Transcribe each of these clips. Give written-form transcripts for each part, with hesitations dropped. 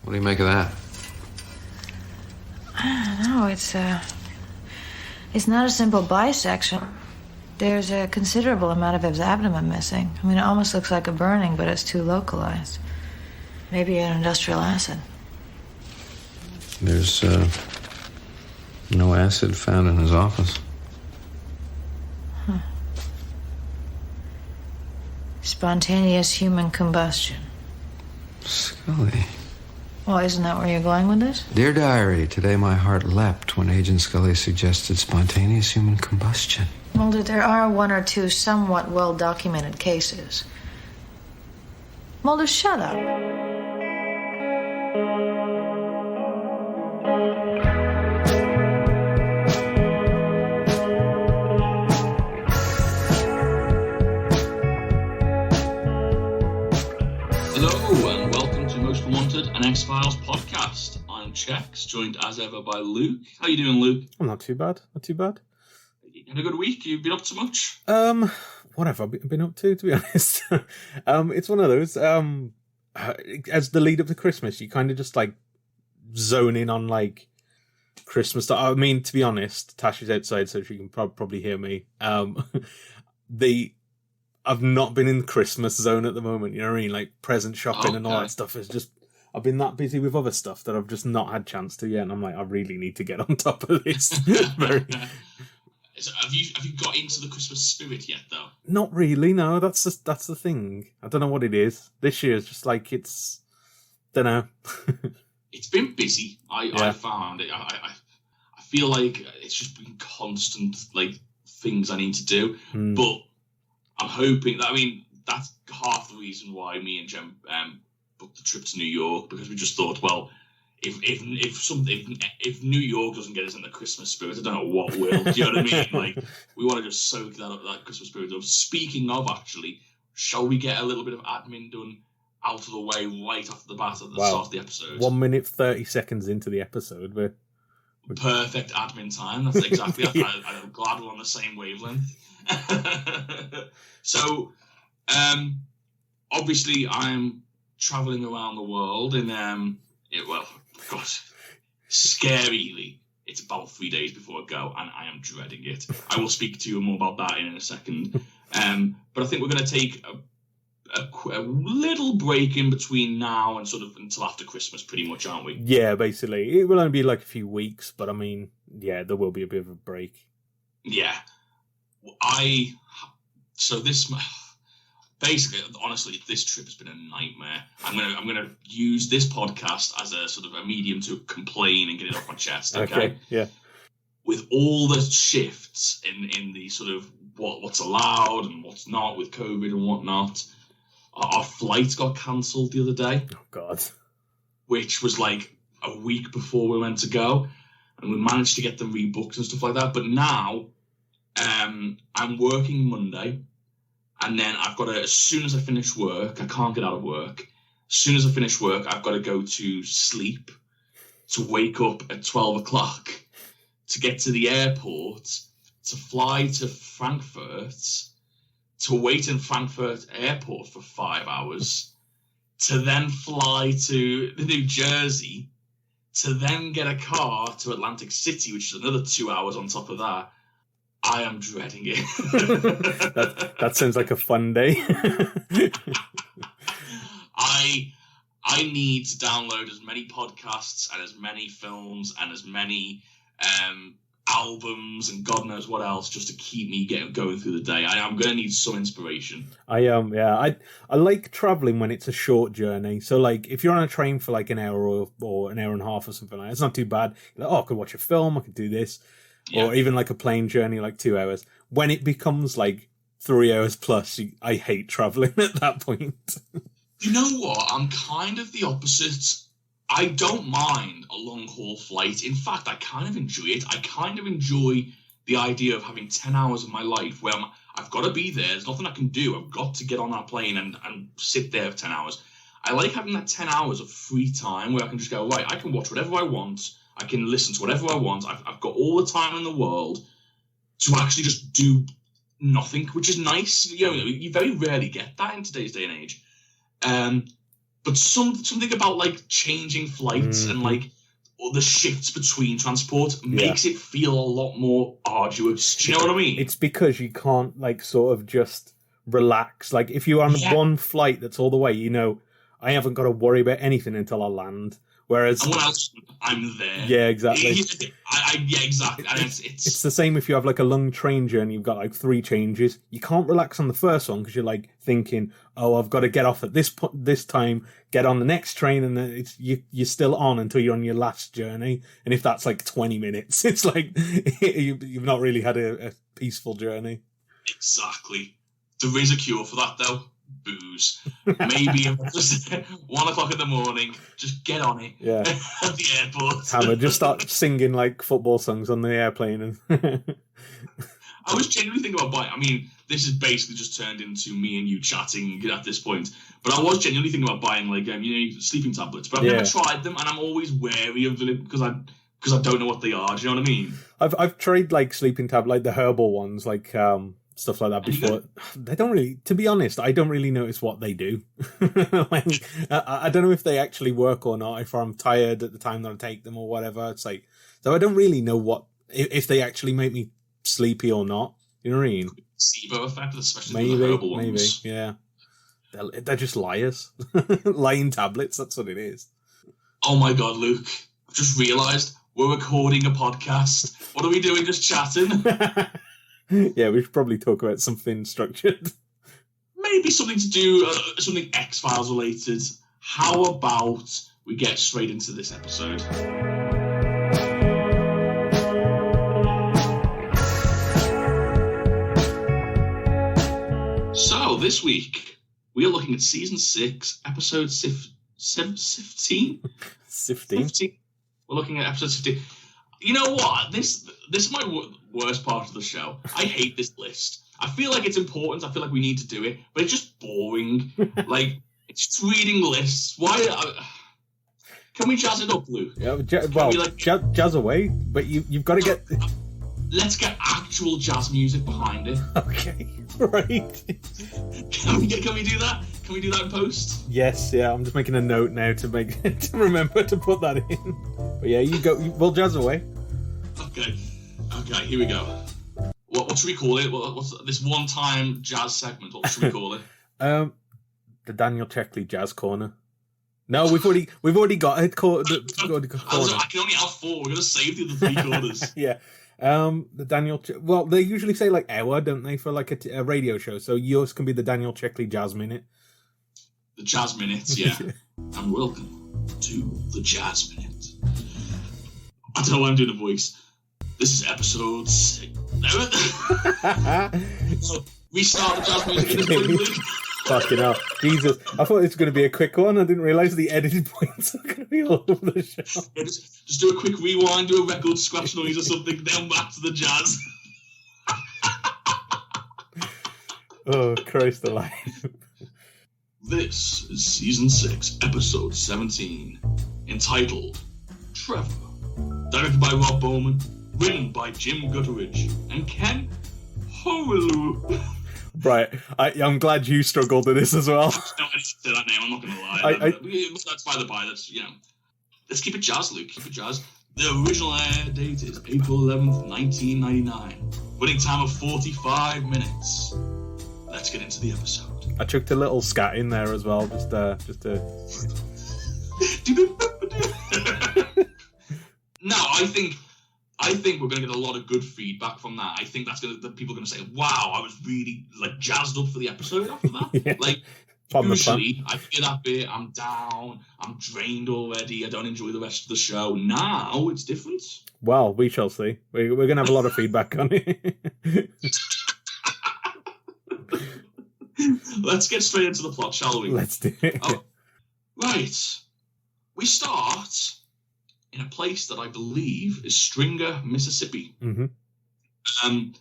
What do you make of that? I don't know, it's not a simple bisection. There's a considerable amount of his abdomen missing. I mean, it almost looks like a burning, but it's too localized. Maybe an industrial acid. There's no acid found in his office. Huh. Spontaneous human combustion. Scully. Well, isn't that where you're going with this? Dear Diary, today my heart leapt when Agent Scully suggested spontaneous human combustion. Mulder, there are one or two somewhat well-documented cases. Mulder, shut up. Hello, and welcome to Most Wanted, an X-Files podcast. I'm Chex, joined as ever by Luke. How you doing, Luke? I'm not too bad. You had a good week? You've been up to much? What have I been up to be honest? It's one of those, as the lead up to Christmas, you kind of just, like, zone in on, like, Christmas stuff. I mean, to be honest, Tasha's outside, so she can probably hear me. I've not been in the Christmas zone at the moment, you know what I mean? Like, present shopping and all that stuff is just... I've been that busy with other stuff that I've just not had chance to yet, and I'm like, I really need to get on top of this. So have you got into the Christmas spirit yet, though? Not really, no. That's the thing. I don't know what it is. This year is just like it's... Don't know. It's been busy. I found it. I feel like it's just been constant, like, things I need to do. But I'm hoping that, I mean, that's half the reason why me and Jem booked the trip to New York, because we just thought, well, if New York doesn't get us in the Christmas spirit, I don't know what will. Do you know what I mean? Like, we want to just soak that Christmas spirit up. Speaking of, actually, shall we get a little bit of admin done out of the way right off the bat at the start of the episode? 1 minute 30 seconds into the episode, we're... Perfect admin time. That's exactly. I'm glad we're on the same wavelength. So, obviously, I'm traveling around the world in scarily, it's about 3 days before I go, and I am dreading it. I will speak to you more about that in a second. But I think we're going to take a little break in between now and sort of until after Christmas, pretty much, aren't we? Yeah, basically. It will only be like a few weeks, but I mean, yeah, there will be a bit of a break. Yeah. Basically, honestly, this trip has been a nightmare. I'm gonna use this podcast as a sort of a medium to complain and get it off my chest. Okay. Yeah. With all the shifts in the sort of what's allowed and what's not with COVID and whatnot, our flight got cancelled the other day. Oh God. Which was like a week before we were meant to go, and we managed to get them rebooked and stuff like that. But now, I'm working Monday. And then I've got to, as soon as I finish work, I can't get out of work. As soon as I finish work, I've got to go to sleep to wake up at 12 o'clock to get to the airport, to fly to Frankfurt, to wait in Frankfurt airport for 5 hours, to then fly to New Jersey, to then get a car to Atlantic City, which is another 2 hours on top of that. I am dreading it. that sounds like a fun day. I need to download as many podcasts and as many films and as many albums and God knows what else just to keep me going through the day. I'm going to need some inspiration. I like traveling when it's a short journey. So like if you're on a train for like an hour or an hour and a half or something like that, it's not too bad. You're like, I could watch a film, I could do this. Yeah. Or even like a plane journey, like 2 hours. When it becomes like 3 hours plus, I hate traveling at that point. You know what? I'm kind of the opposite. I don't mind a long haul flight. In fact, I kind of enjoy it. I kind of enjoy the idea of having 10 hours of my life where I've got to be there. There's nothing I can do. I've got to get on that plane and sit there for 10 hours. I like having that 10 hours of free time where I can just go, right, I can watch whatever I want. I can listen to whatever I want. I've got all the time in the world to actually just do nothing, which is nice. You know, you very rarely get that in today's day and age. But something about like changing flights and like all the shifts between transport makes it feel a lot more arduous. Do you know what I mean? It's because you can't like sort of just relax. Like if you're on one flight that's all the way, you know, I haven't got to worry about anything until I land. Whereas, and when else I'm there. Yeah, exactly. Exactly. It's the same if you have like a long train journey. You've got like 3 changes. You can't relax on the first one because you're like thinking, "Oh, I've got to get off at this time, get on the next train," and then you're still on until you're on your last journey. And if that's like 20 minutes, it's like you've not really had a peaceful journey. Exactly. There is a cure for that though. Booze. Maybe just 1 o'clock in the morning, just get on it at the airport. Hammer, just start singing like football songs on the airplane. And I was genuinely thinking about buying, I mean, this has basically just turned into me and you chatting at this point, but I was genuinely thinking about buying like, sleeping tablets, but I've never tried them and I'm always wary of them because I don't know what they are. Do you know what I mean? I've tried like sleeping tablet, like the herbal ones, like stuff like that before. They don't really, to be honest, I don't really notice what they do. Like, I don't know if they actually work or not, if I'm tired at the time that I take them or whatever. It's like, so I don't really know if they actually make me sleepy or not. You know what I mean? Placebo effect, especially the herbal ones. Maybe, yeah. They're just liars. Lying tablets, that's what it is. Oh my God, Luke. I've just realised we're recording a podcast. What are we doing, just chatting? Yeah, we should probably talk about something structured. Maybe something to do, something X-Files related. How about we get straight into this episode? So, this week, we are looking at Season 6, Episode 15? 15? We're looking at Episode 15. You know what? This is my worst part of the show. I hate this list. I feel like it's important. I feel like we need to do it, but it's just boring. Like, it's just reading lists. Why? Can we jazz it up, Luke? Yeah, jazz away, but you've got to get... Let's get actual jazz music behind it. Okay, right. Can we do that? Can we do that in post? Yes, yeah. I'm just making a note now to remember to put that in. But yeah, you go. We'll jazz away. Okay, here we go. What should we call it? What's this one-time jazz segment? What should we call it? The Daniel Checkley Jazz Corner. No, we've already got it. I can only have 4. We're gonna save the other 3 corners. Yeah. The Daniel. Well, they usually say like hour, don't they, for like a radio show? So yours can be the Daniel Checkley Jazz Minute. The Jazz Minutes, yeah. And welcome to the Jazz Minute. I don't know why I'm doing the voice. This is episode 6. We start the jazz music in this Luke. Fucking hell. Jesus. I thought it was going to be a quick one. I didn't realise the edited points are going to be all over the show. Yeah, just do a quick rewind, do a record scratch noise or something, then back to the jazz. Oh, Christ alive. This is Season 6, Episode 17, entitled Trevor. Directed by Rob Bowman, written by Jim Gutteridge and Ken Hawryliw. Right, I'm glad you struggled with this as well. No, I didn't say that name, I'm not going to lie. That's by the by, that's, let's keep it jazz, Luke, keep it jazz. The original air date is April 11th, 1999. Running time of 45 minutes. Let's get into the episode. I chucked a little scat in there as well, just to... No, I think we're going to get a lot of good feedback from that. I think that people are going to say, "Wow, I was really like jazzed up for the episode after that." Yeah. Like usually, I hear that bit, I'm down, I'm drained already, I don't enjoy the rest of the show. Now it's different. Well, we shall see. We're going to have a lot of feedback on it. Let's get straight into the plot, shall we? Let's do it. Right, we start in a place that I believe is Stringer, Mississippi. Mm-hmm. And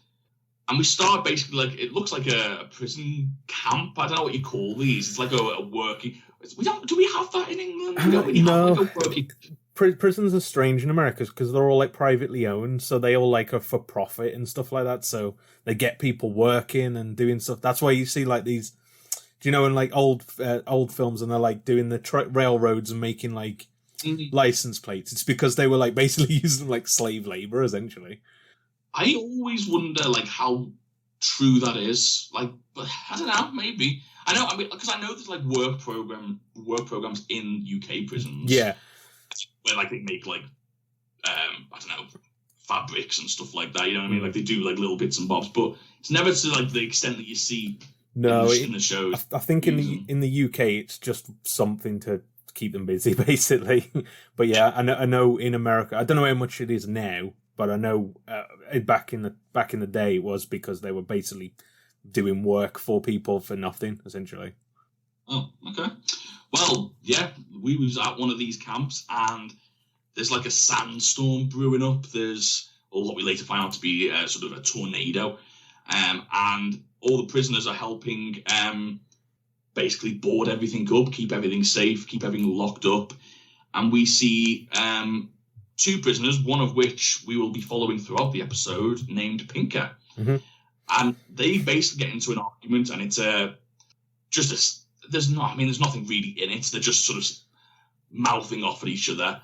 we start basically like, it looks like a prison camp. I don't know what you call these. It's like a working... Do we have that in England? We don't really have like a working... Prisons are strange in America because they're all like privately owned, so they all like are for profit and stuff like that. So they get people working and doing stuff. That's why you see like these... Do you know in like old films, and they're like doing the railroads and making like license plates? It's because they were like basically using them like slave labor, essentially. I always wonder like how true that is. Like, but I don't know. Maybe I mean, because I know there's like work programs in UK prisons. Yeah, where like they make like I don't know, fabrics and stuff like that. You know what I mean? Like they do like little bits and bobs, but it's never to like the extent that you see. No, in the shows. I think in the UK it's just something to keep them busy, basically. But yeah, I know in America, I don't know how much it is now, but I know back in the day it was because they were basically doing work for people for nothing, essentially. Oh, okay. Well, yeah, we was at one of these camps, and there's like a sandstorm brewing up. There's what we later find out to be sort of a tornado, and all the prisoners are helping basically board everything up, keep everything safe, keep everything locked up. And we see two prisoners, one of which we will be following throughout the episode, named Pinker. Mm-hmm. And they basically get into an argument, and it's there's nothing really in it. They're just sort of mouthing off at each other.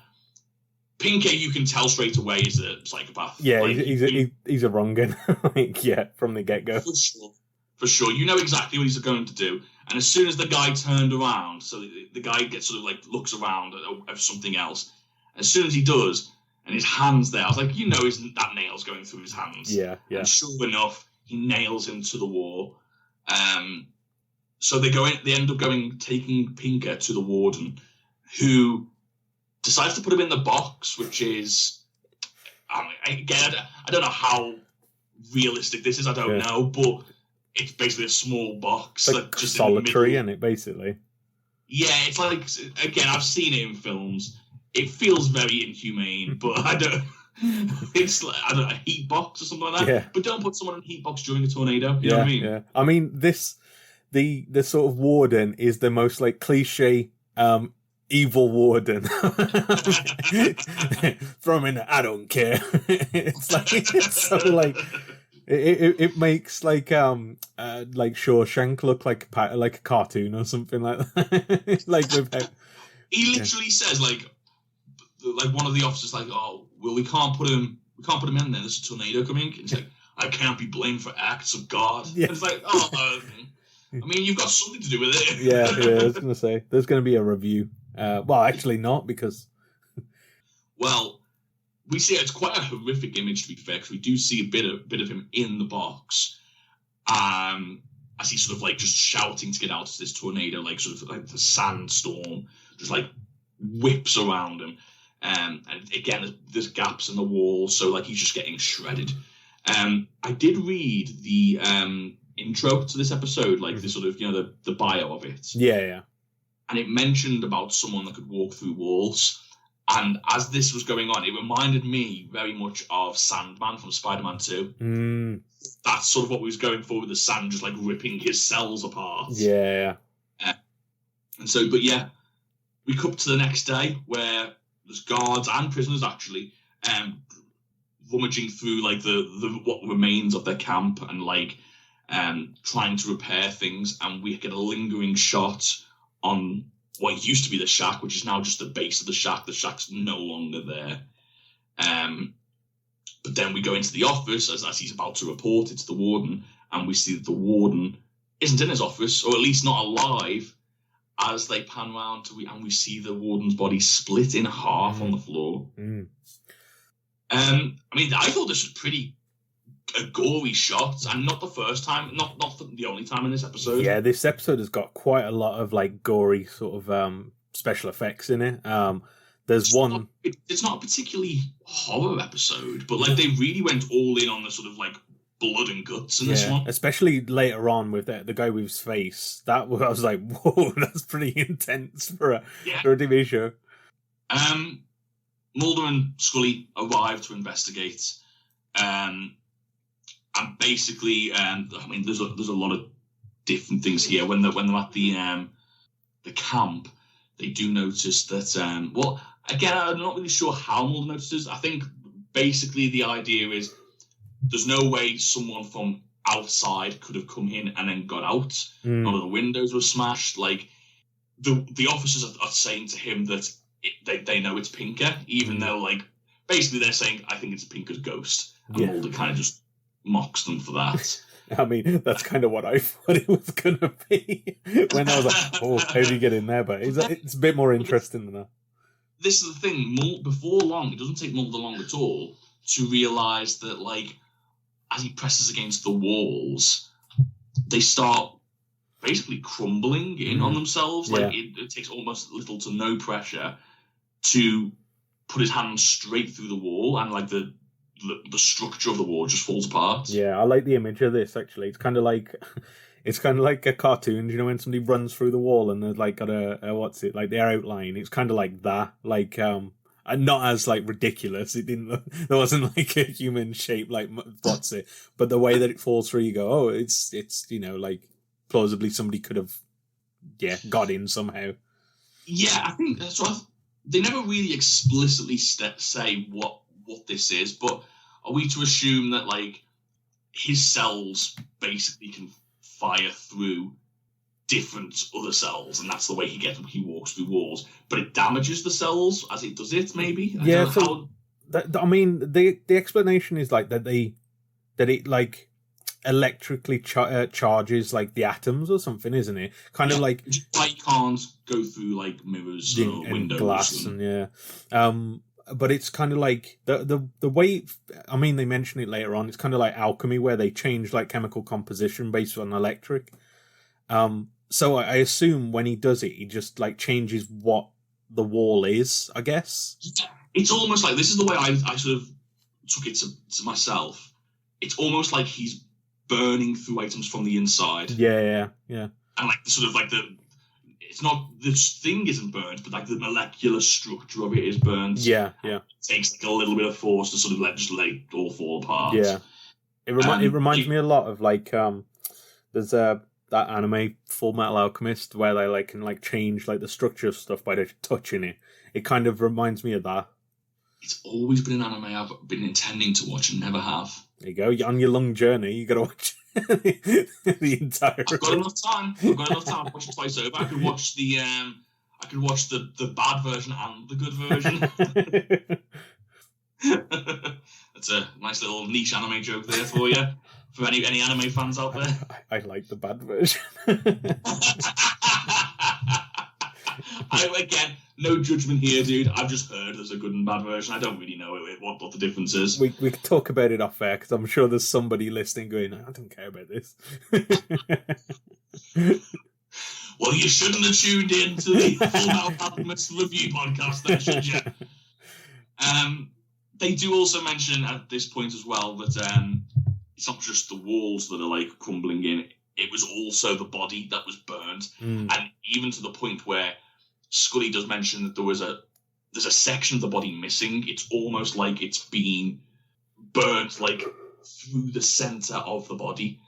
Pinker, you can tell straight away, is a psychopath. Yeah, like, he's a wrong'un. Like, yeah, from the get-go. For sure. You know exactly what he's going to do. And as soon as the guy turned around, so the guy gets sort of like looks around at something else. As soon as he does, and his hand's there, I was like, that nail's going through his hands. Yeah. And sure enough, he nails him to the wall. So they end up taking Pinker to the warden, who decides to put him in the box, which is, again, I don't know how realistic this is. I don't know, but it's basically a small box, like that just solitary, isn't it? Basically. Yeah, it's like, again, I've seen it in films. It feels very inhumane, but I don't. It's like, I don't know, a heat box or something like that. Yeah. But don't put someone in a heat box during a tornado. You know what I mean? Yeah. I mean, the sort of warden is the most like cliche evil warden. Throw him in there, I don't care. It's so like it makes like Shawshank look like a cartoon or something like that. Like with he literally says like one of the officers like, oh well, we can't put him in there, there's a tornado coming. And he's like, I can't be blamed for acts of God. Yeah. It's like, I mean, you've got something to do with it. Yeah, I was going to say, there's going to be a review. Well, actually not, because... Well, we see it's quite a horrific image, to be fair, because we do see a bit of him in the box. As he's sort of like just shouting to get out of this tornado, like sort of like the sandstorm just like whips around him. And again, there's gaps in the wall, so like he's just getting shredded. I did read the intro to this episode, like the sort of, the bio of it. Yeah. And it mentioned about someone that could walk through walls. And as this was going on, it reminded me very much of Sandman from Spider-Man 2. That's sort of what we was going for, with the sand just like ripping his cells apart. Yeah. And so, but yeah, we come to the next day where there's guards and prisoners actually rummaging through like the what remains of their camp and like trying to repair things, and we get a lingering shot on what used to be the shack, which is now just the base of the shack. The shack's no longer there. But then we go into the office as he's about to report it to the warden, and we see that the warden isn't in his office, or at least not alive, as they pan round and we see the warden's body split in half on the floor. I mean, I thought this was pretty a gory shot, and not the first time, not the only time in this episode. Yeah, this episode has got quite a lot of like gory sort of special effects in it. It's not a particularly horror episode, but like they really went all in on the sort of like blood and guts in this one. Especially later on with the guy with his face. I was like, whoa, that's pretty intense for a TV show. Mulder and Scully arrive to investigate. And basically, I mean, there's a lot of different things here. When they're at the camp, they do notice that. Well, again, I'm not really sure how Mulder notices. I think basically the idea is there's no way someone from outside could have come in and then got out. None of the windows were smashed. Like, the officers are saying to him that they know it's Pinker, even though, like, basically they're saying, I think it's Pinker's ghost. And Mulder kind of just mocks them for that. I mean, that's kind of what I thought it was going to be. When I was like, oh, how do you get in there? But it's a bit more interesting than that. This is the thing. Before long, it doesn't take Mulder long at all to realise that, like, as he presses against the walls, they start basically crumbling in on themselves. Like, it takes almost little to no pressure to put his hand straight through the wall, and, like, the structure of the wall just falls apart. Yeah, I like the image of this, actually. It's kind of like a cartoon, you know, when somebody runs through the wall and they've, like, got like their outline. It's kind of like that, like, and not as, like, ridiculous. It didn't look, there wasn't, like, a human shape, like, but the way that it falls through, you go, oh, it's, you know, like, plausibly somebody could have, got in somehow. Yeah, I think that's right. They never really explicitly say what this is, but are we to assume that, like, his cells basically can fire through different other cells, and that's the way he walks through walls, but it damages the cells as it does it, maybe? I mean, the explanation is, like, that it like electrically charges, like, the atoms or something, isn't it? Kind of like light can't go through, like, mirrors or windows, glass, and but it's kind of like the way, I mean, they mention it later on, it's kind of like alchemy, where they change, like, chemical composition based on electric. So I assume when he does it, he just, like, changes what the wall is, I guess. It's almost like, this is the way I sort of took it to myself. It's almost like he's burning through items from the inside. Yeah. And, like, the sort of, like, it's not, this thing isn't burnt, but, like, the molecular structure of it is burnt. Yeah. It takes, like, a little bit of force to sort of let it all fall apart. Yeah. It reminds me a lot of, like, there's that anime Full Metal Alchemist, where they, like, can, like, change, like, the structure of stuff by just touching it. It kind of reminds me of that. It's always been an anime I've been intending to watch and never have. There you go. On your long journey, you got to watch the entire. I've got enough time. to watch it twice over. I could watch the bad version and the good version. That's a nice little niche anime joke there for you. For any anime fans out there. I like the bad version. Again, no judgment here, dude. I've just heard there's a good and bad version. I don't really know what the difference is. We could talk about it off air, because I'm sure there's somebody listening going, I don't care about this. Well, you shouldn't have tuned in to the Full Metal Alchemist review podcast then, should you? They do also mention at this point as well that it's not just the walls that are, like, crumbling in. It was also the body that was burnt. And even to the point where Scully does mention that there's a section of the body missing. It's almost like it's been burnt, like, through the centre of the body,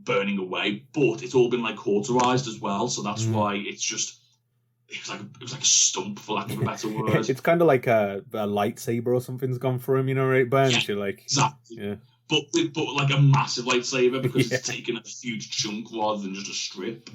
burning away. But it's all been, like, cauterized as well, so that's why it was like a stump, for lack of a better word. It's kind of like a lightsaber or something's gone for him, you know, where it burns. You're like, exactly. Yeah. But like a massive lightsaber, because it's taken a huge chunk rather than just a strip.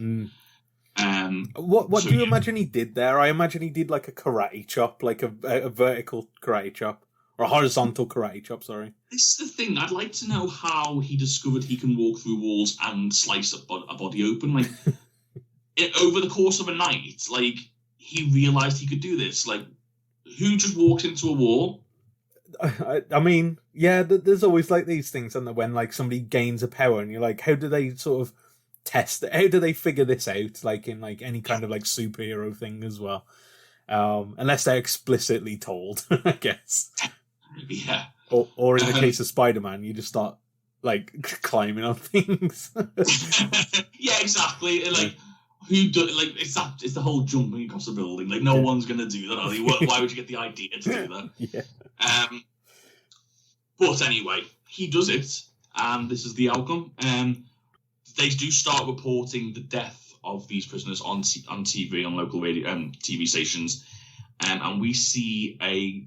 What do you imagine he did there? I imagine he did, like, a karate chop, like a vertical karate chop, or a horizontal karate chop. Sorry. This is the thing. I'd like to know how he discovered he can walk through walls and slice a body open. Like, over the course of a night, like, he realised he could do this. Like, who just walks into a wall? I mean, yeah, there's always, like, these things, and when, like, somebody gains a power, and you're like, how do they sort of test it? How do they figure this out? Like, in, like, any kind of, like, superhero thing as well, unless they're explicitly told, I guess. Yeah. Or in the case of Spider-Man, you just start, like, climbing on things. Yeah, exactly. Like, who do, like, it's the whole jumping across a building. Like, no one's gonna do that, are they? Why would you get the idea to do that? Yeah. But anyway, he does it, and this is the outcome. They do start reporting the death of these prisoners on TV, on local radio TV stations, and we see a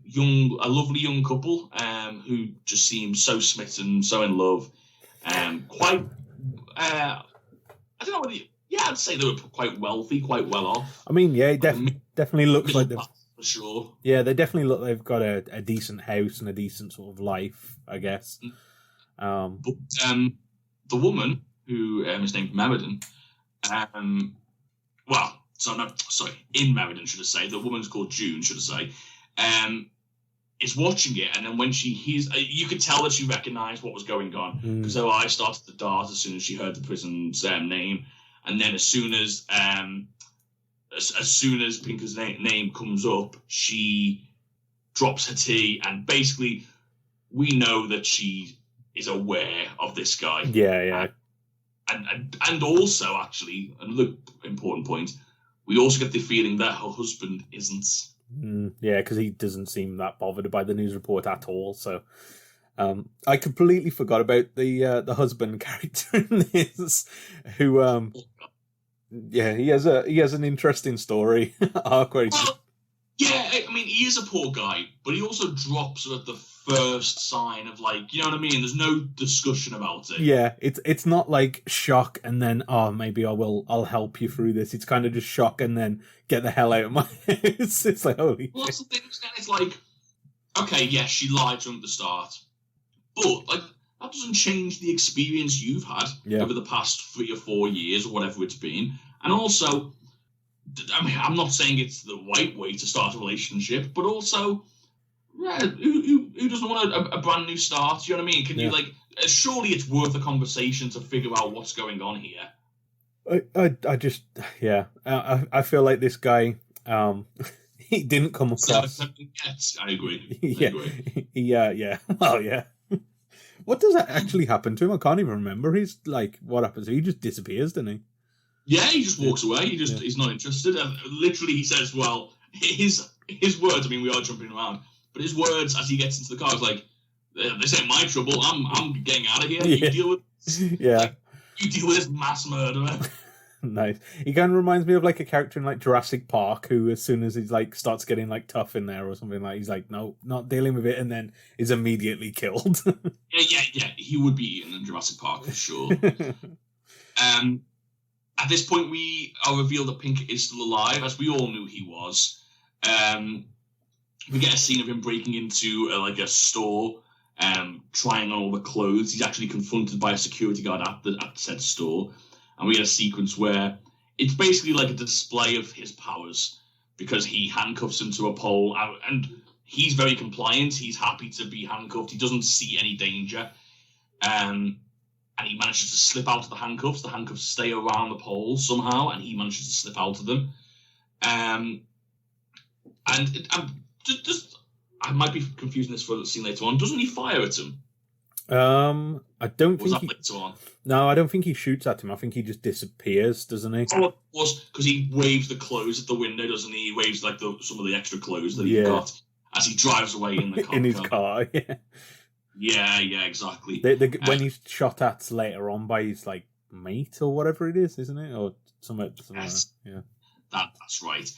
lovely young couple who just seem so smitten, so in love, Quite, I don't know whether, I'd say they were quite wealthy, quite well off. I mean, yeah, it definitely looks like they've... For sure. Yeah, they definitely look they've got a decent house and a decent sort of life, I guess. But the woman, who is named Meriden, in Meriden, should I say, the woman's called June, should I say, is watching it, and then when she hears, you could tell that she recognised what was going on, because her eyes started to dart as soon as she heard the prison's name, and then as soon as Pinker's name comes up, she drops her tea, and basically we know that she is aware of this guy. Yeah. And also, actually, another important point, we also get the feeling that her husband isn't. Yeah, because he doesn't seem that bothered by the news report at all. So I completely forgot about the husband character in this, who he has an interesting story arc where yeah, I mean, he is a poor guy, but he also drops at the first sign of, like, you know what I mean? There's no discussion about it. Yeah, it's not like shock and then, maybe I'll help you through this. It's kind of just shock and then get the hell out of my house. It's like, holy well, that's the thing, then it's like, okay, yes, she lied to him at the start, but, like, that doesn't change the experience you've had over the past 3 or 4 years or whatever it's been. And also, I mean, I'm not saying it's the right way to start a relationship, but also, who doesn't want a brand new start? You know what I mean? Can you, like, surely it's worth a conversation to figure out what's going on here. I feel like this guy, he didn't come across. I agree. Yeah. Well, yeah. What does that actually happen to him? I can't even remember. He's like, what happens? He just disappears, doesn't he? Yeah, he just walks away. He's not interested. And literally, he says, well, his words, I mean, we are jumping around, but his words as he gets into the car is like, this ain't my trouble. I'm getting out of here. You deal with you deal with this mass murderer. Nice. He kind of reminds me of like a character in like Jurassic Park who, as soon as he's like starts getting like tough in there or something, like he's like, no, not dealing with it, and then is immediately killed. Yeah. He would be eaten in Jurassic Park for sure. At this point, we are revealed that Pink is still alive, as we all knew he was. We get a scene of him breaking into a store, trying on all the clothes. He's actually confronted by a security guard at said store. And we get a sequence where it's basically like a display of his powers, because he handcuffs him to a pole, and he's very compliant. He's happy to be handcuffed. He doesn't see any danger. And he manages to slip out of the handcuffs. The handcuffs stay around the pole somehow, and he manages to slip out of them. I might be confusing this for a scene later on. Doesn't he fire at him? I don't or was think that later on? No, I don't think he shoots at him. I think he just disappears, doesn't he? Oh, it was because he waves the clothes at the window, doesn't he? He waves like some of the extra clothes that he got as he drives away in the car. In his car, yeah, exactly. When he's shot at later on by his like mate or whatever it is, isn't it? Or something. Yes. Yeah, that's right.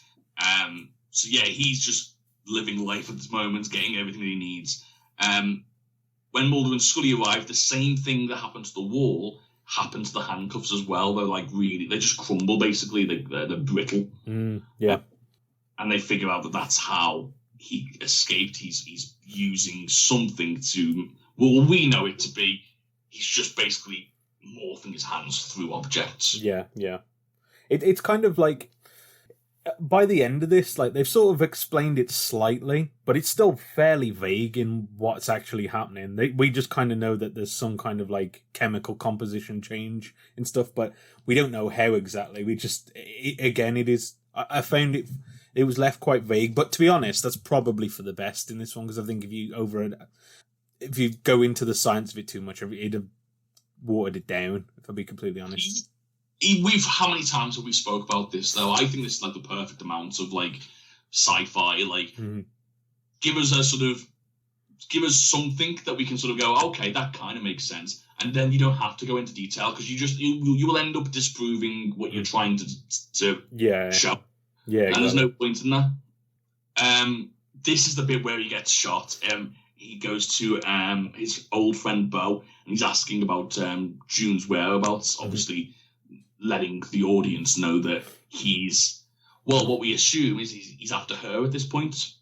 So yeah, he's just living life at this moment, getting everything that he needs. When Mulder and Scully arrive, the same thing that happened to the wall happened to the handcuffs as well. They're like they just crumble basically. They're brittle. Yeah. And they figure out that that's how he escaped. He's using something to, well, we know it to be, he's just basically morphing his hands through objects. Yeah. It's kind of like, by the end of this, like they've sort of explained it slightly, but it's still fairly vague in what's actually happening. We just kind of know that there's some kind of like chemical composition change and stuff, but we don't know how exactly. We just, it is, I found it was left quite vague, but to be honest, that's probably for the best in this one, because I think if you go into the science of it too much, it'd have watered it down, if I'll be completely honest. How many times have we spoke about this though? I think this is like the perfect amount of like sci-fi. Like, give us something that we can sort of go, okay, that kind of makes sense, and then you don't have to go into detail, because you will end up disproving what you're trying to show. Yeah, and there's no point in that. This is the bit where he gets shot. he goes to his old friend Bo, and he's asking about June's whereabouts, obviously letting the audience know that he's, well, what we assume is he's after her at this point.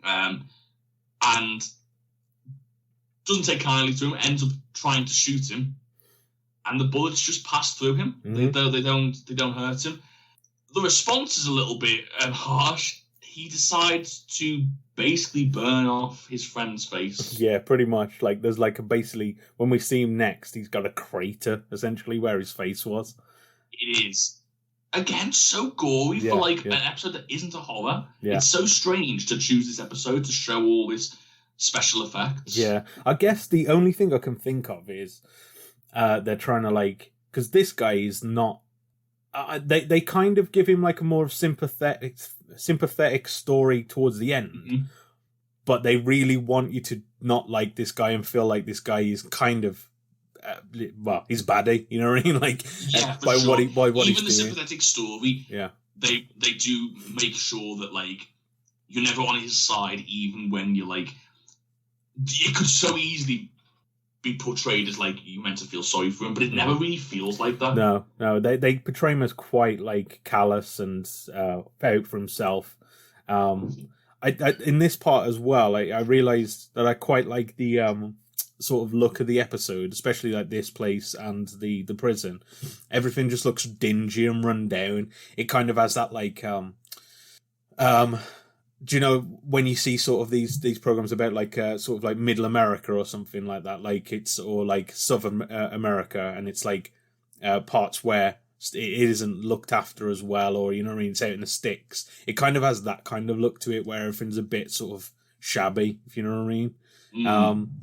And doesn't take kindly to him, ends up trying to shoot him, and the bullets just pass through him. They don't hurt him. The response is a little bit harsh. He decides to basically burn off his friend's face. Yeah, pretty much. Like, there's like basically, when we see him next, he's got a crater essentially where his face was. It is, again, so gory for like an episode that isn't a horror. It's so strange to choose this episode to show all this special effects. Yeah, I guess the only thing I can think of is they're trying to, like, because this guy is not. They kind of give him like a more sympathetic story towards the end, but they really want you to not like this guy and feel like this guy is kind of. He's baddie, you know what I mean? Like, by sure. what Even he's the doing. sympathetic story, they do make sure that, like, you're never on his side, even when you're like, it could so easily be portrayed as like you meant to feel sorry for him, but it never really feels like that. No, they portray him as quite like callous and out for himself. I in this part as well, I realised that I quite like the sort of look of the episode, especially like this place and the prison. Everything just looks dingy and run down. It kind of has that like do you know when you see sort of these programs about like sort of like Middle America or something like that, like it's, or like Southern America, and it's like parts where it isn't looked after as well, or, you know what I mean, it's out in the sticks. It kind of has that kind of look to it where everything's a bit sort of shabby, if you know what I mean.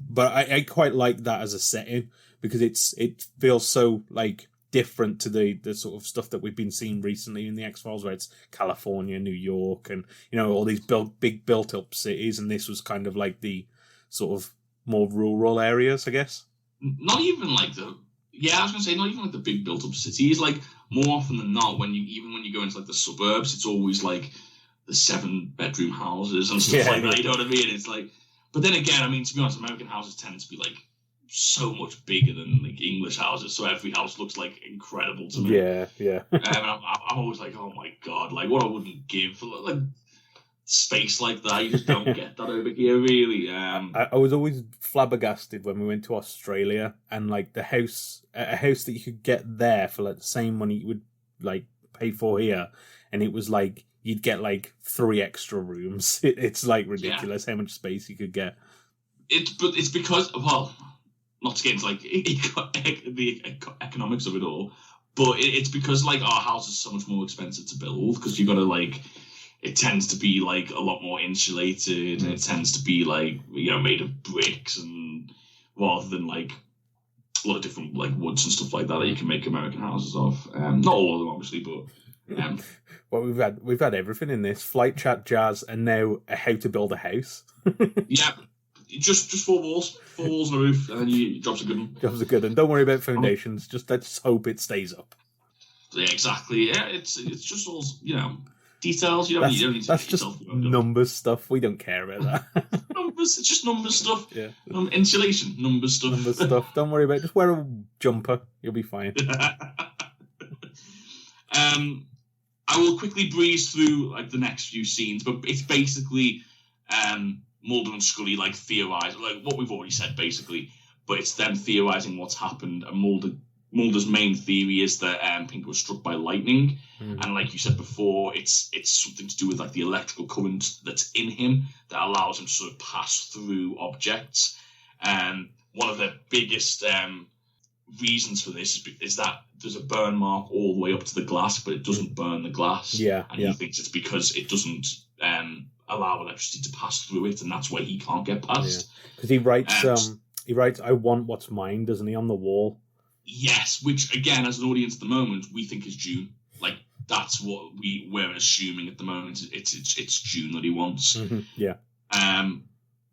But I quite like that as a setting, because it feels so like different to the sort of stuff that we've been seeing recently in the X-Files, where it's California, New York, and, you know, all these big built-up cities, and this was kind of like the sort of more rural areas, I guess. Not even like I was going to say, not even like the big built-up cities. Like, more often than not, when you go into like the suburbs, it's always like the 7-bedroom houses and stuff like that, you know what I mean? It's like, but then again, I mean, to be honest, American houses tend to be like so much bigger than like English houses, so every house looks like incredible to me. Yeah. And I'm always like, oh my god, like what I wouldn't give for like space like that. You just don't get that over here, really. I was always flabbergasted when we went to Australia, and like a house that you could get there for like the same money you would like pay for here, and it was like you'd get like 3 extra rooms. It's like ridiculous how much space you could get. It's because, well, not to get into like the economics of it all, but it's because like our house is so much more expensive to build, because you got to like, it tends to be like a lot more insulated, and it tends to be like, you know, made of bricks, and rather than like a lot of different like woods and stuff like that you can make American houses of. Not all of them, obviously, but well, we've had everything in this: flight chat, jazz, and now how to build a house. Yeah. Just 4 walls and a roof, and then your job's a good one. Job's a good one. Don't worry about foundations. Just let's hope it stays up. Yeah, exactly. Yeah, it's just all, you know, details. You don't need to that's just numbers stuff. We don't care about that. Numbers. It's just numbers stuff. Yeah. Insulation. Numbers stuff. Numbers stuff. Don't worry about it. Just wear a jumper. You'll be fine. I will quickly breeze through like the next few scenes, but it's basically Mulder and Scully like theorise, like what we've already said basically, but it's them theorising what's happened, and Mulder's main theory is that Pinker was struck by lightning, and like you said before, it's something to do with like the electrical current that's in him that allows him to sort of pass through objects. One of the biggest reasons for this is that there's a burn mark all the way up to the glass, but it doesn't burn the glass. And he thinks it's because it doesn't allow electricity to pass through it, and that's why he can't get past. Because he writes, "I want what's mine," doesn't he, on the wall? Yes, which again, as an audience at the moment, we think is June. Like, that's what we're assuming at the moment. It's June that he wants. Yeah.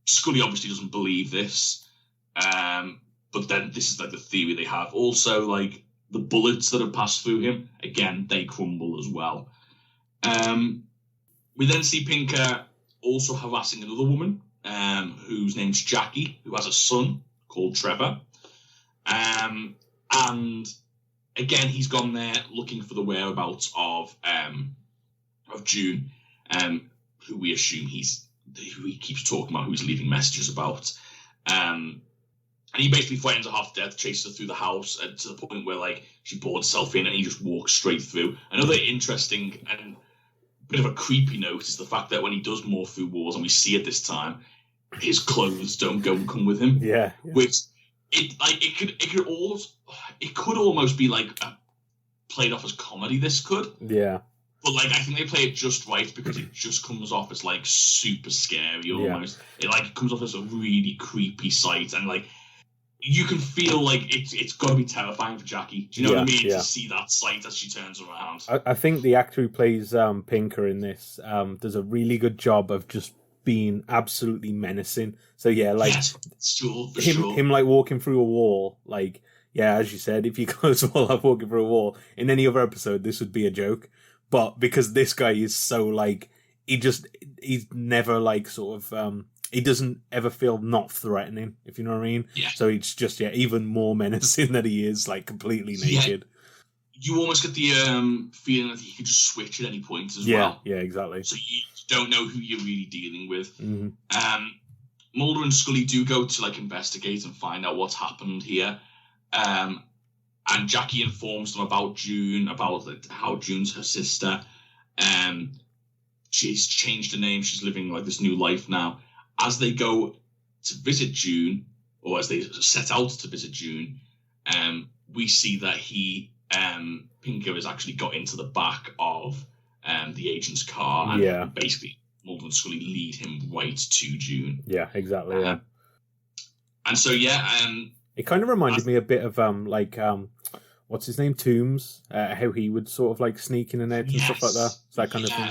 Scully obviously doesn't believe this, but then this is like the theory they have. Also, like the bullets that have passed through him, again, they crumble as well. We then see Pinker also harassing another woman, whose name's Jackie, who has a son called Trevor. And again, he's gone there looking for the whereabouts of June, who we assume who he keeps talking about, who he's leaving messages about. And he basically threatens her half to death, chases her through the house to the point where like she boards herself in, and he just walks straight through. Another interesting and bit of a creepy note is the fact that when he does morph through walls, and we see it this time, his clothes don't go and come with him. Yeah. Which it could almost be like played off as comedy. This could. Yeah. But like I think they play it just right because it just comes off as like super scary almost. Yeah. It comes off as a really creepy sight, and like you can feel like it's got to be terrifying for Jackie. Do you know what I mean? Yeah. To see that sight as she turns around. I think the actor who plays Pinker in this does a really good job of just being absolutely menacing. So yeah, like yes, sure, him like walking through a wall, like yeah, as you said, if you close all up walking through a wall, in any other episode this would be a joke. But because this guy is so like he's never like sort of he doesn't ever feel not threatening, if you know what I mean. Yeah. So it's just even more menacing that he is like completely naked. You almost get the feeling that he could just switch at any point as well. Yeah, exactly. So you don't know who you're really dealing with. Mm-hmm. Mulder and Scully do go to like investigate and find out what's happened here. And Jackie informs them about June, about like, how June's her sister. She's changed her name. She's living like this new life now. As they go to visit June, or as they set out to visit June, we see that Pinker has actually got into the back of the agent's car, and basically Mulder and Scully lead him right to June. Yeah, exactly. Yeah. And so it kind of reminded me a bit of what's his name, Toombs, how he would sort of like sneak in and out and stuff like that. It's that kind of thing.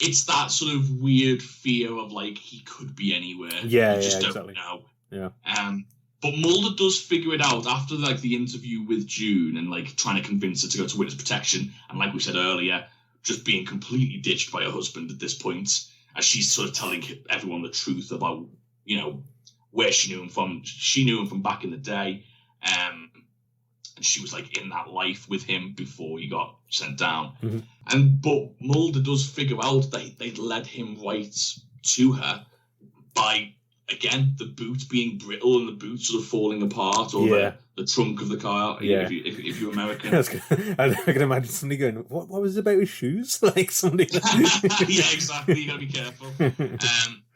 It's that sort of weird fear of like he could be anywhere. Yeah, you just exactly. don't know. Yeah. But Mulder does figure it out after like the interview with June and like trying to convince her to go to witness protection, and like we said earlier, just being completely ditched by her husband at this point, as she's sort of telling everyone the truth about, you know, where she knew him from. She knew him from back in the day, and she was like in that life with him before he got sent down. Mm-hmm. But Mulder does figure out that they'd led him right to her by, again, the boot being brittle and the boot sort of falling apart, or the trunk of the car. Yeah. If you're American, I can imagine somebody going, "What was it about his shoes?" Like somebody. Yeah, exactly. You got to be careful. But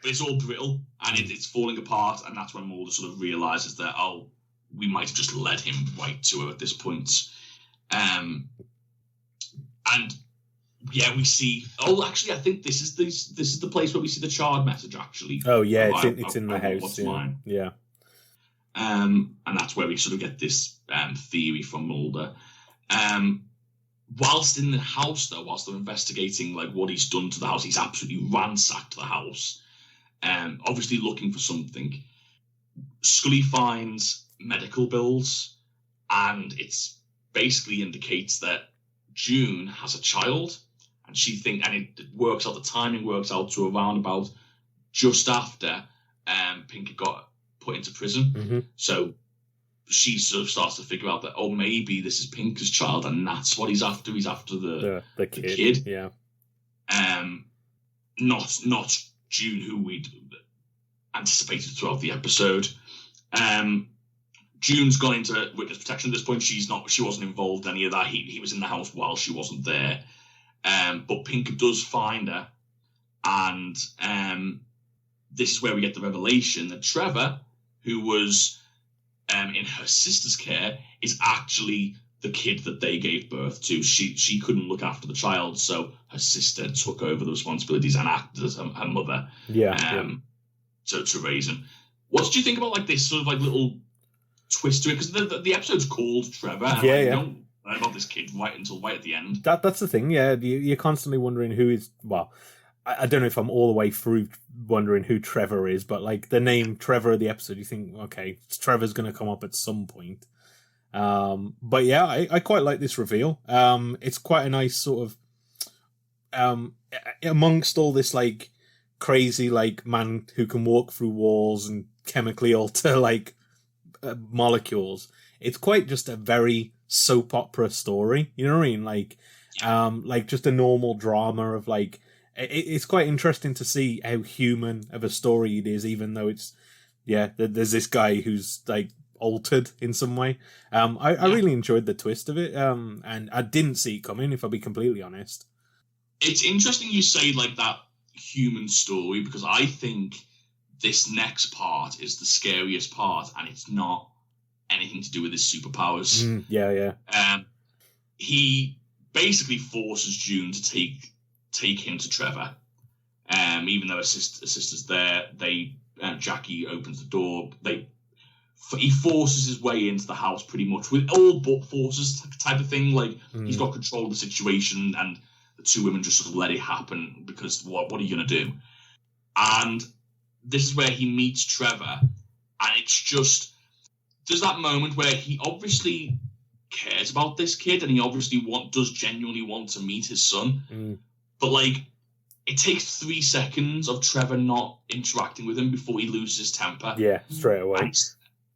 it's all brittle and it's falling apart, and that's when Mulder sort of realizes that we might have just led him right to her at this point. And yeah, we see. Oh, actually, I think this is the place where we see the charred message. Actually. Oh yeah, it's in the house. What's yeah. mine? Yeah. And that's where we sort of get this theory from Mulder. Whilst in the house, though, whilst they're investigating like what he's done to the house, he's absolutely ransacked the house. Obviously looking for something. Scully finds medical bills, and it's basically indicates that June has a child, and it works out, the timing works out to around about just after Pinker got put into prison. Mm-hmm. So she sort of starts to figure out that maybe this is Pinker's child, and that's what he's after. He's after the kid. Yeah. Not June, who we'd anticipated throughout the episode. June's gone into witness protection at this point. She wasn't involved in any of that. He was in the house while she wasn't there. But Pinker does find her, and this is where we get the revelation that Trevor, who was in her sister's care, is actually the kid that they gave birth to. She couldn't look after the child, so her sister took over the responsibilities and acted as her mother. To raise him. What did you think about like this sort of like little twist to it? Because the episode's called Trevor. And you don't learn about this kid right at the end. That's the thing. Yeah, you're constantly wondering who is. Well, I don't know if I'm all the way through wondering who Trevor is, but like the name Trevor of the episode, you think, okay, Trevor's going to come up at some point. But yeah, I quite like this reveal. It's quite a nice sort of amongst all this like crazy like man who can walk through walls and chemically alter like molecules. It's quite just a very soap opera story. You know what I mean? Like just a normal drama of like. It's quite interesting to see how human of a story it is, even though it's there's this guy who's like altered in some way. I really enjoyed the twist of it, and I didn't see it coming, if I'll be completely honest. It's interesting you say like that human story, because I think this next part is the scariest part, and it's not anything to do with his superpowers. He basically forces June to take him to Trevor. Even though his sister's there, Jackie opens the door. He forces his way into the house pretty much with all but forces type of thing. Like he's got control of the situation, and the two women just sort of let it happen because what are you gonna do? And this is where he meets Trevor, and it's just there's that moment where he obviously cares about this kid, and he obviously does genuinely want to meet his son. But, like, it takes 3 seconds of Trevor not interacting with him before he loses his temper. Yeah, straight away. And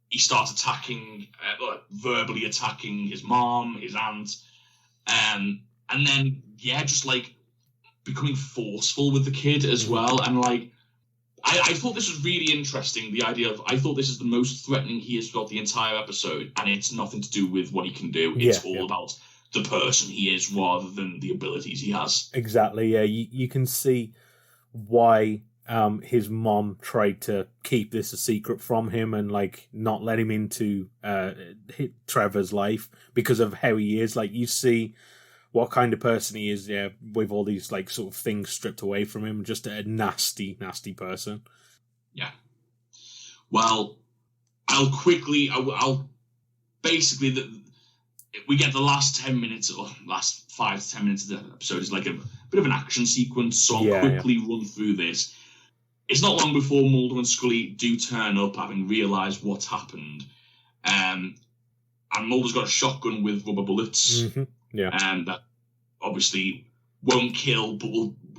he starts attacking, verbally attacking his mom, his aunt, and then, just, like, becoming forceful with the kid as well. And, like, I thought this was really interesting, the idea of, I thought this is the most threatening he is throughout the entire episode, and it's nothing to do with what he can do. It's all about the person he is rather than the abilities he has. Exactly, yeah. You can see why his mom tried to keep this a secret from him and like not let him into Trevor's life because of how he is. Like you see what kind of person he is, with all these like sort of things stripped away from him. Just a nasty, nasty person. Yeah. Well, I'll basically we get the last 10 minutes or last 5 to 10 minutes of the episode is like a bit of an action sequence, so I'll quickly run through this. It's not long before Mulder and Scully do turn up, having realised what's happened. And Mulder's got a shotgun with rubber bullets. And that obviously won't kill, but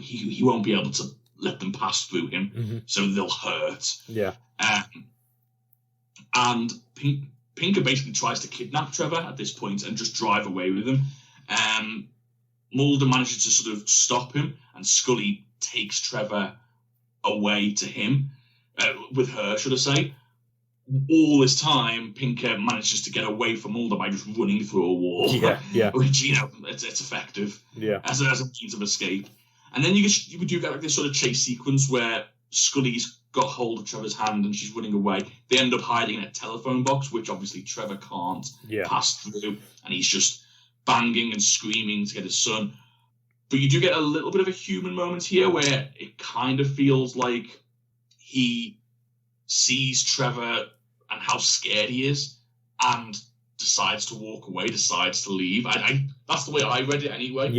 he won't be able to let them pass through him, so they'll hurt. And Pinker basically tries to kidnap Trevor at this point and just drive away with him. Mulder manages to sort of stop him, and Scully takes Trevor away to him, with her, should I say. All this time, Pinker manages to get away from Mulder by just running through a wall. Which, it's effective as a means of escape. And then you do get like this sort of chase sequence where Scully's got hold of Trevor's hand and she's running away. They end up hiding in a telephone box, which obviously Trevor can't pass through, and he's just banging and screaming to get his son. But you do get a little bit of a human moment here where it kind of feels like he sees Trevor and how scared he is and decides to walk away, decides to leave. That's the way I read it anyway.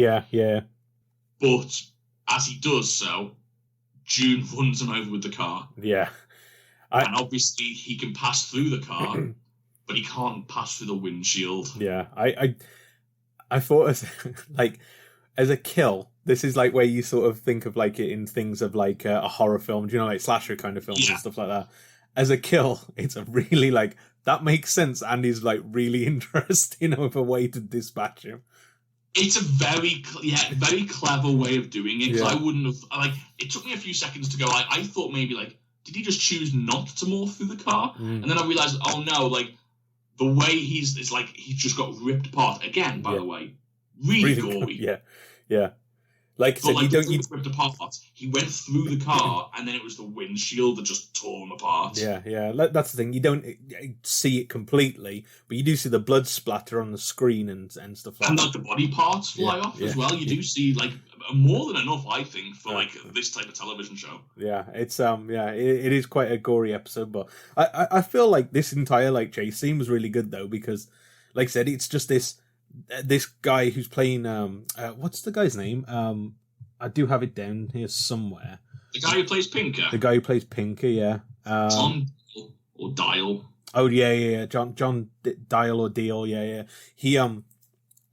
But as he does so, June runs him over with the car. And obviously he can pass through the car, but he can't pass through the windshield. I thought as a kill, this is like where you sort of think of like it in things of like a horror film, like slasher kind of films and stuff like that. As a kill, it's a really like that makes sense, and is like really interesting of a way to dispatch him. It's a very clever way of doing it. Because I wouldn't have it took me a few seconds to go. I thought maybe did he just choose not to morph through the car? And then I realized, oh no, the way he's just got ripped apart again. By the way, really gory. Like I said, ripped apart. He went through the car, and then it was the windshield that just tore him apart. That's the thing. You don't see it completely, but you do see the blood splatter on the screen and stuff like that. And the body parts fly off as well. You do see more than enough, I think, for this type of television show. It's it is quite a gory episode, but I feel like this entire chase scene was really good though, because like I said, it's just this guy who's playing what's the guy's name? I do have it down here somewhere. The guy who plays Pinker. John or Dial. Oh yeah. John Dial or Deal. He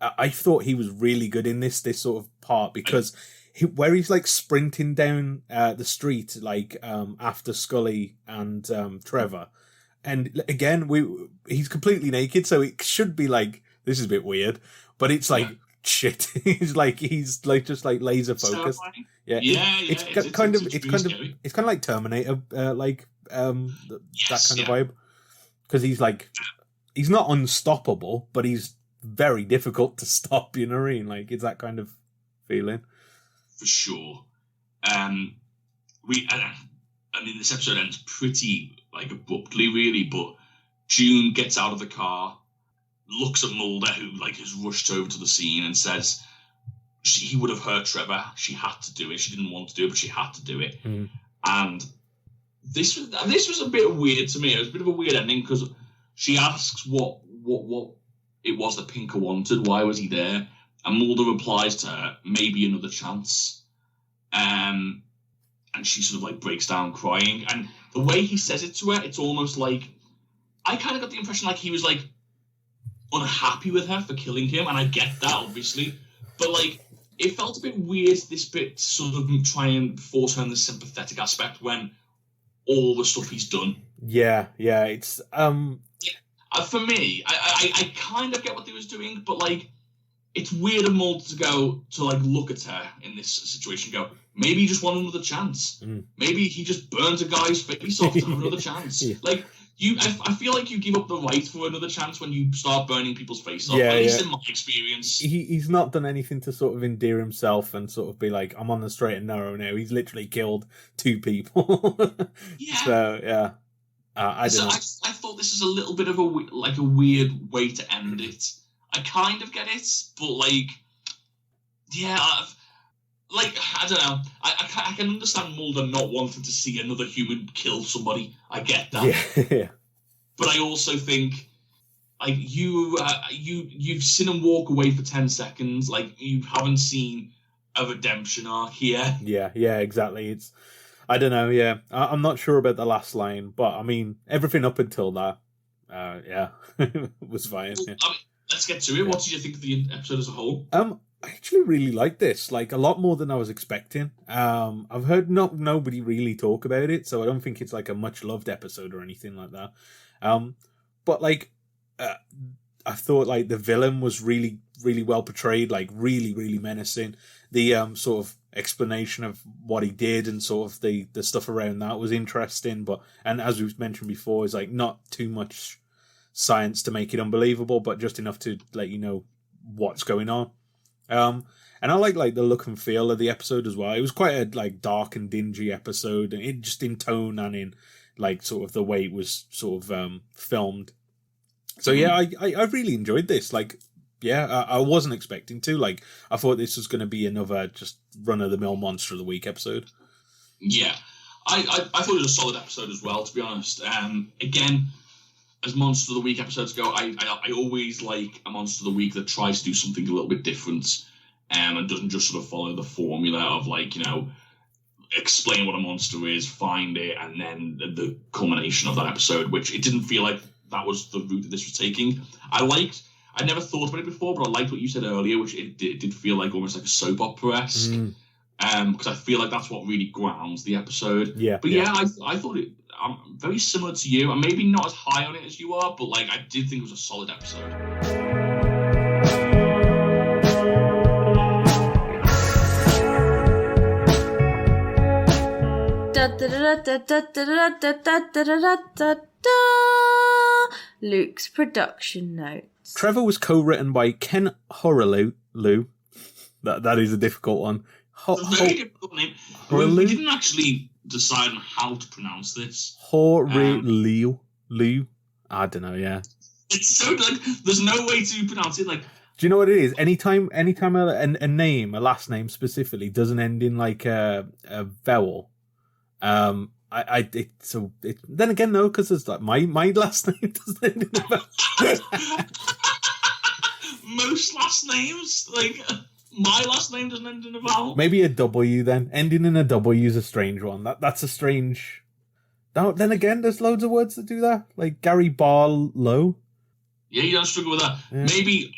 I thought he was really good in this sort of part, because where he's like sprinting down the street, like after Scully and Trevor, and again he's completely naked, so it should be like, this is a bit weird, but it's like shit. He's like just like laser focused. It's kind of like Terminator, that kind of vibe, because he's not unstoppable, but he's very difficult to stop. You know what I mean? Like, it's that kind of feeling. For sure. This episode ends pretty like abruptly, really. But June gets out of the car, looks at Mulder, who like has rushed over to the scene, and says he would have hurt Trevor. She had to do it. She didn't want to do it, but she had to do it. Mm. And this was a bit weird to me. It was a bit of a weird ending, because she asks what it was that Pinker wanted. Why was he there? And Mulder replies to her, maybe another chance. And she sort of like breaks down crying. And the way he says it to her, it's almost like, I kind of got the impression like he was like unhappy with her for killing him. And I get that, obviously. But like, it felt a bit weird, this bit, sort of try and force her in the sympathetic aspect when all the stuff he's done. Yeah, it's for me, I kind of get what they was doing, but like, it's weird of Mulder to go to like look at her in this situation, and go, maybe he just wanted another chance. Maybe he just burns a guy's face off to have another chance. Like, I feel like you give up the right for another chance when you start burning people's face off. At least in my experience. He's not done anything to sort of endear himself and sort of be like, I'm on the straight and narrow now. He's literally killed 2 people. So, yeah. I don't know. I thought this is a little bit of a weird way to end it. I kind of get it, but like, yeah, I don't know. I can understand Mulder not wanting to see another human kill somebody. I get that. Yeah. But I also think, like, you've seen him walk away for 10 seconds. Like, you haven't seen a redemption arc here. Yeah, exactly. I don't know, yeah. I'm not sure about the last line, but I mean, everything up until that, was fine. Well, I mean, let's get to it. What did you think of the episode as a whole? I actually really like this, like a lot more than I was expecting. I've heard nobody really talk about it, so I don't think it's like a much loved episode or anything like that. But like, I thought like the villain was really, really well portrayed, like really, really menacing. The sort of explanation of what he did and sort of the stuff around that was interesting. And as we've mentioned before, it's like not too much science to make it unbelievable, but just enough to let you know what's going on. And I like the look and feel of the episode as well. It was quite a like dark and dingy episode, and it just in tone and in like sort of the way it was sort of filmed. So yeah, I really enjoyed this. Like, yeah, I wasn't expecting to. Like, I thought this was going to be another just run-of-the-mill Monster of the Week episode. Yeah, I thought it was a solid episode as well, to be honest. Again, as Monster of the Week episodes go, I always like a Monster of the Week that tries to do something a little bit different, and doesn't just sort of follow the formula of, like, you know, explain what a monster is, find it, and then the culmination of that episode, which it didn't feel like that was the route that this was taking. I never thought about it before, but I liked what you said earlier, which it did feel like almost like a soap opera-esque. Because I feel like that's what really grounds the episode. Yeah. But yeah, I thought it very similar to you. And maybe not as high on it as you are, but like I did think it was a solid episode. Luke's production notes. Trevor was co-written by Ken Hawryliw. That is a difficult one. It's a very difficult name. We didn't actually decide on how to pronounce this. Hawryliw. I don't know, yeah. It's so like there's no way to pronounce it. Like, do you know what it is? Anytime a name, a last name specifically, doesn't end in like a vowel. Then again, no, because it's like my last name doesn't end in a vowel. Most last names, like my last name doesn't end in a vowel. Maybe a W then. Ending in a W is a strange one. That's a strange. No, then again, there's loads of words that do that, like Gary Barlow. Yeah, you don't struggle with that. Yeah. Maybe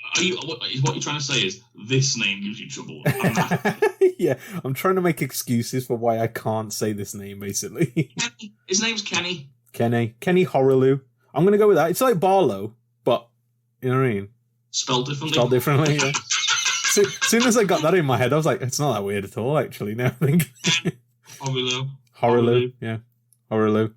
what you're trying to say is this name gives you trouble. Yeah, I'm trying to make excuses for why I can't say this name, basically. Kenny. His name's Kenny. Kenny Hawryliw. I'm going to go with that. It's like Barlow, but, you know what I mean? Spelled differently. Spelled differently, yeah. So, as soon as I got that in my head, I was like, it's not that weird at all, actually, now I think. Hawryliw. Yeah. Hawryliw.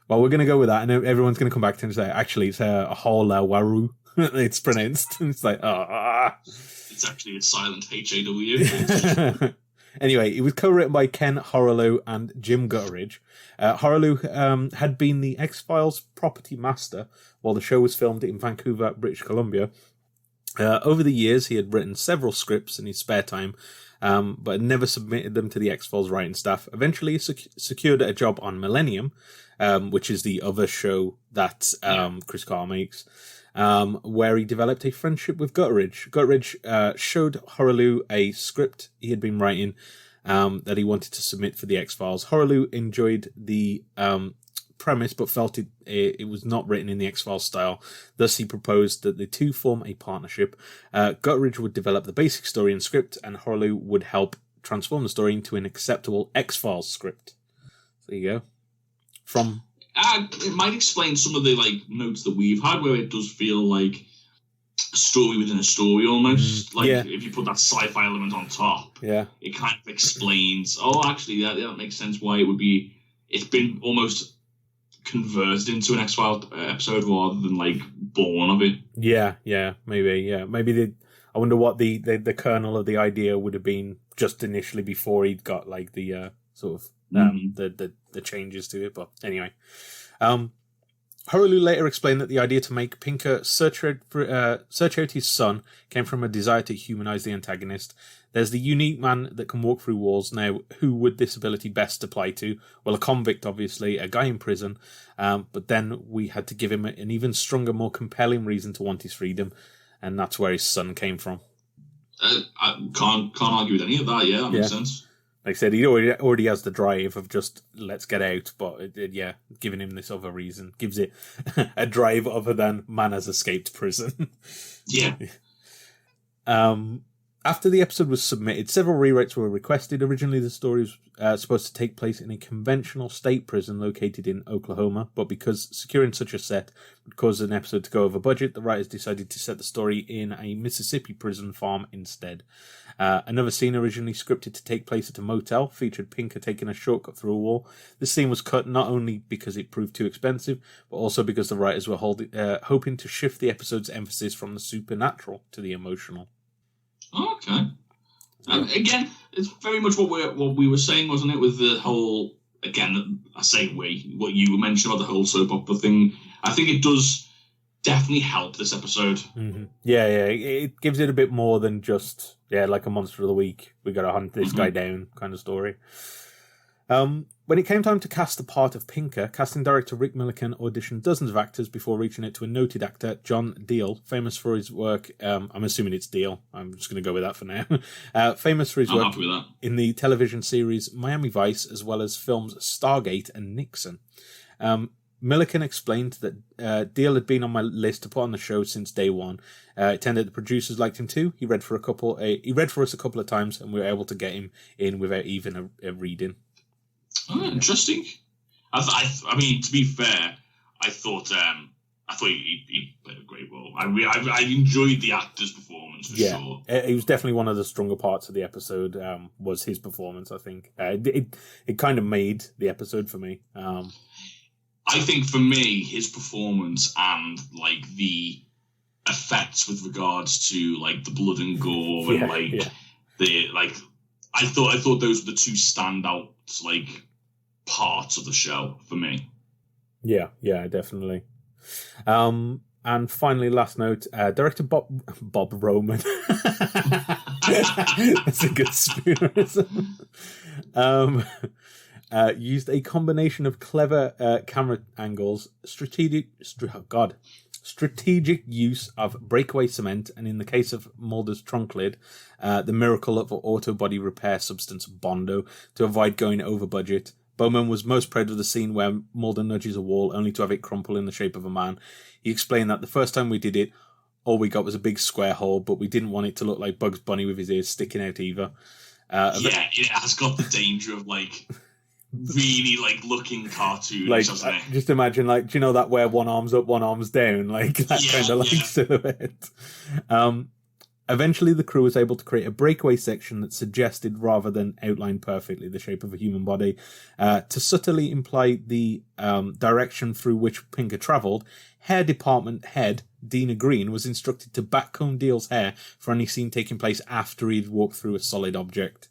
Well, we're going to go with that, and everyone's going to come back to and say, actually, it's a Hawryliw. It's pronounced. It's like, It's actually a silent H-A-W. Anyway, it was co-written by Ken Hawryliw and Jim Gutteridge. Hawryliw had been the X-Files property master while the show was filmed in Vancouver, British Columbia. Over the years, he had written several scripts in his spare time, but had never submitted them to the X-Files writing staff. Eventually, he secured a job on Millennium, which is the other show that Chris Carr makes, where he developed a friendship with Gutteridge. Gutteridge showed Hawryliw a script he had been writing that he wanted to submit for the X-Files. Hawryliw enjoyed the premise, but felt it was not written in the X-Files style. Thus, he proposed that the two form a partnership. Gutteridge would develop the basic story and script, and Hawryliw would help transform the story into an acceptable X-Files script. So there you go. It might explain some of the notes that we've had, where it does feel like a story within a story almost. If you put that sci-fi element on top, it kind of explains. Oh, actually, that makes sense. Why it would be. It's been almost converted into an X-Files episode rather than born of it. Maybe. I wonder what the kernel of the idea would have been just initially before he'd got the sort of the changes to it. But anyway, Hawryliw later explained that the idea to make Pinker search out his son came from a desire to humanize the antagonist. There's the unique man that can walk through walls. Now, who would this ability best apply to? Well, a convict, obviously, a guy in prison. But then we had to give him an even stronger, more compelling reason to want his freedom, and that's where his son came from. I can't argue with any of that. Yeah, that makes sense. Like I said, he already has the drive of just let's get out, but giving him this other reason gives it a drive other than man has escaped prison. Yeah. After the episode was submitted, several rewrites were requested. Originally, the story was supposed to take place in a conventional state prison located in Oklahoma, but because securing such a set would cause an episode to go over budget, the writers decided to set the story in a Mississippi prison farm instead. Another scene originally scripted to take place at a motel featured Pinker taking a shortcut through a wall. This scene was cut not only because it proved too expensive, but also because the writers were hoping to shift the episode's emphasis from the supernatural to the emotional. Okay. Again, it's very much what we were saying, wasn't it? With the whole, again, I say what you mentioned about the whole soap opera thing. I think it does definitely help this episode. Mm-hmm. Yeah, it gives it a bit more than just like a monster of the week. We got to hunt this guy down kind of story. When it came time to cast the part of Pinker, casting director Rick Millican auditioned dozens of actors before reaching it to a noted actor, John Diehl, famous for his work. I'm assuming it's Diehl. I'm just going to go with that for now. Famous for his work in the television series Miami Vice, as well as films Stargate and Nixon. Millican explained that Diehl had been on my list to put on the show since day one. It turned out the producers liked him too. He read for us a couple of times, and we were able to get him in without even a reading. Oh, interesting. I mean, to be fair, I thought he played a great role. I enjoyed the actor's performance for sure. It was definitely one of the stronger parts of the episode. Was his performance? I think it kind of made the episode for me. I think for me, his performance and the effects with regards to the blood and gore and I thought those were the two standout parts of the show for me. Yeah, definitely. And finally, last note, director Bob Roman. That's a good spoonerism. Used a combination of clever camera angles, strategic use of breakaway cement, and in the case of Mulder's trunk lid, the miracle of auto body repair substance Bondo to avoid going over budget. Bowman was most proud of the scene where Mulder nudges a wall only to have it crumple in the shape of a man. He explained that the first time we did it, all we got was a big square hole, but we didn't want it to look like Bugs Bunny with his ears sticking out either. Yeah, it has got the danger of like really like looking cartoonish, like doesn't it? just imagine, like, do you know that where one arm's up, one arm's down, like that kind of like silhouette. Eventually, the crew was able to create a breakaway section that suggested, rather than outline perfectly, the shape of a human body. To subtly imply the direction through which Pinker travelled, hair department head Dina Green was instructed to backcomb Deal's hair for any scene taking place after he'd walked through a solid object.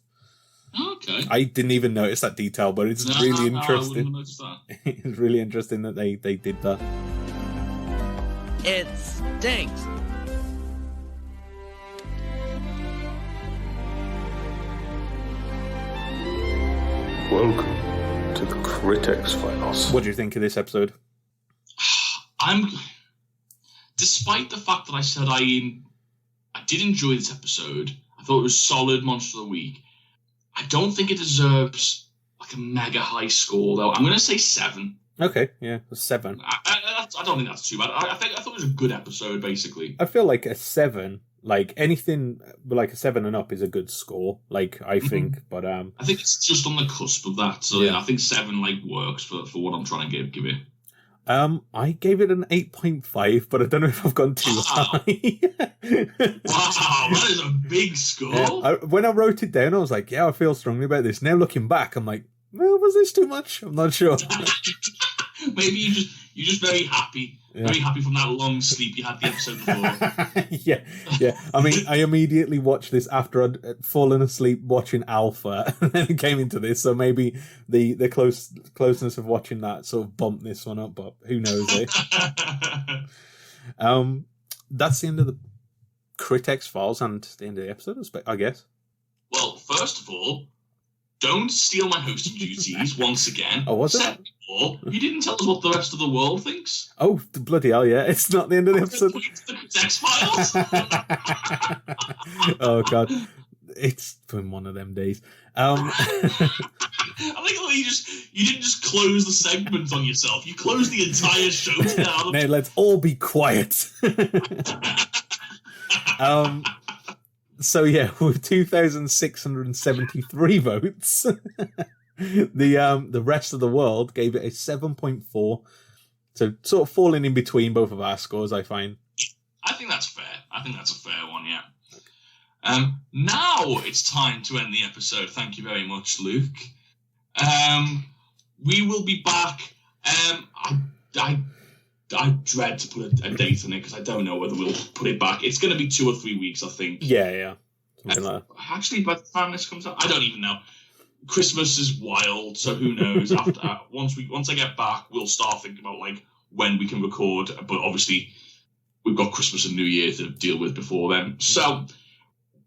Okay. I didn't even notice that detail, but it's really interesting. I wouldn't notice that. It's really interesting that they did that. It stinks. Welcome to the Critic Files. What do you think of this episode? Despite the fact that I said I did enjoy this episode, I thought it was solid Monster of the Week. I don't think it deserves like a mega high score, though. I'm going to say 7. Okay, yeah, 7. I don't think that's too bad. I thought it was a good episode, basically. I feel like a 7, like anything like a 7 and up is a good score, like I think, but I think it's just on the cusp of that, so yeah, I think 7 like works for what I'm trying to give it. I gave it an 8.5, but I don't know if I've gone too high. Wow, that is a big score. Yeah, when I wrote it down, I was like, yeah, I feel strongly about this. Now looking back, I'm like, well, was this too much? I'm not sure. Maybe you're just very happy. Yeah. Very happy from that long sleep you had the episode before. yeah. I mean, I immediately watched this after I'd fallen asleep watching Alpha, and then it came into this. So maybe the closeness of watching that sort of bumped this one up, but who knows? That's the end of the Critic Files and the end of the episode, I guess. Well, first of all, don't steal my hosting duties once again. Oh, was it? Second of all, you didn't tell us what the rest of the world thinks. Oh, bloody hell, yeah. It's not the end of the episode. The X-Files? Oh, God. It's been one of them days. I think you didn't just close the segment on yourself. You closed the entire show down. Now, let's all be quiet. So yeah, with 2,673 votes, the rest of the world gave it a 7.4. So sort of falling in between both of our scores, I find. I think that's fair. I think that's a fair one, yeah. Now it's time to end the episode. Thank you very much, Luke. We will be back. I dread to put a date on it because I don't know whether we'll put it back. It's going to be 2 or 3 weeks, I think. Yeah. Something like that. Actually, by the time this comes out, I don't even know. Christmas is wild, so who knows? After once I get back, we'll start thinking about like when we can record. But obviously, we've got Christmas and New Year to deal with before then. So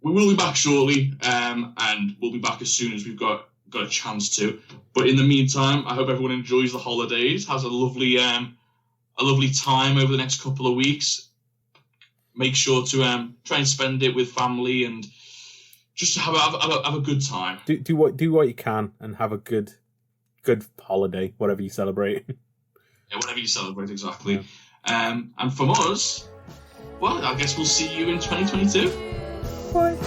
we will be back shortly, and we'll be back as soon as we've got a chance to. But in the meantime, I hope everyone enjoys the holidays, has a lovely time over the next couple of weeks. Make sure to try and spend it with family and just have a good time. Do what you can and have a good holiday, whatever you celebrate. Yeah, whatever you celebrate, exactly. Yeah. And from us, well, I guess we'll see you in 2022. Bye.